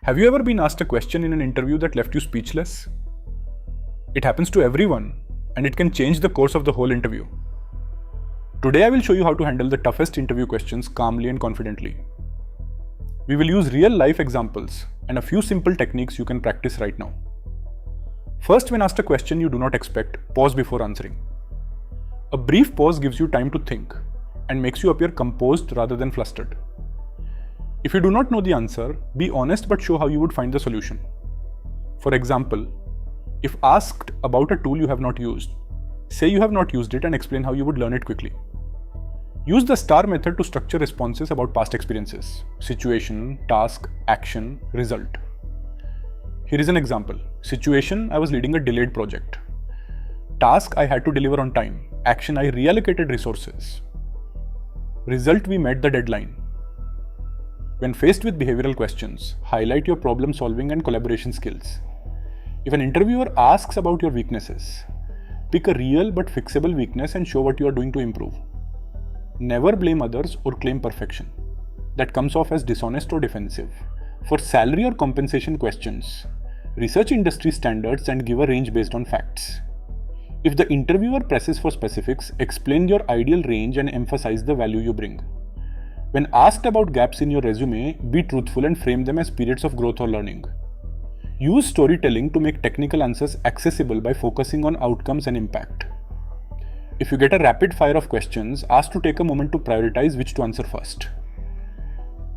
Have you ever been asked a question in an interview that left you speechless? It happens to everyone, and it can change the course of the whole interview. Today I will show you how to handle the toughest interview questions calmly and confidently. We will use real-life examples and a few simple techniques you can practice right now. First, when asked a question you do not expect, pause before answering. A brief pause gives you time to think and makes you appear composed rather than flustered. If you do not know the answer, be honest but show how you would find the solution. For example, if asked about a tool you have not used, say you have not used it and explain how you would learn it quickly. Use the STAR method to structure responses about past experiences: situation, task, action, result. Here is an example. Situation: I was leading a delayed project. Task: I had to deliver on time. Action: I reallocated resources. Result: we met the deadline. When faced with behavioral questions, highlight your problem solving and collaboration skills. If an interviewer asks about your weaknesses, pick a real but fixable weakness and show what you are doing to improve. Never blame others or claim perfection. That comes off as dishonest or defensive. For salary or compensation questions, research industry standards and give a range based on facts. If the interviewer presses for specifics, explain your ideal range and emphasize the value you bring. When asked about gaps in your resume, be truthful and frame them as periods of growth or learning. Use storytelling to make technical answers accessible by focusing on outcomes and impact. If you get a rapid fire of questions, ask to take a moment to prioritize which to answer first.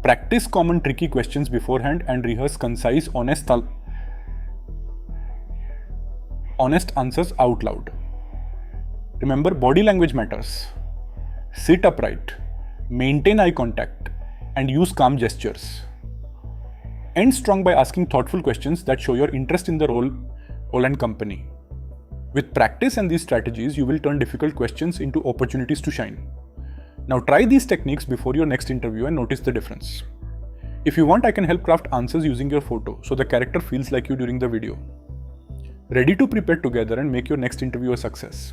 Practice common tricky questions beforehand and rehearse concise, honest answers out loud. Remember, body language matters. Sit upright, maintain eye contact, and use calm gestures. End strong by asking thoughtful questions that show your interest in the role and company. With practice and these strategies, you will turn difficult questions into opportunities to shine. Now try these techniques before your next interview and notice the difference. If you want, I can help craft answers using your photo so the character feels like you during the video. Ready to prepare together and make your next interview a success.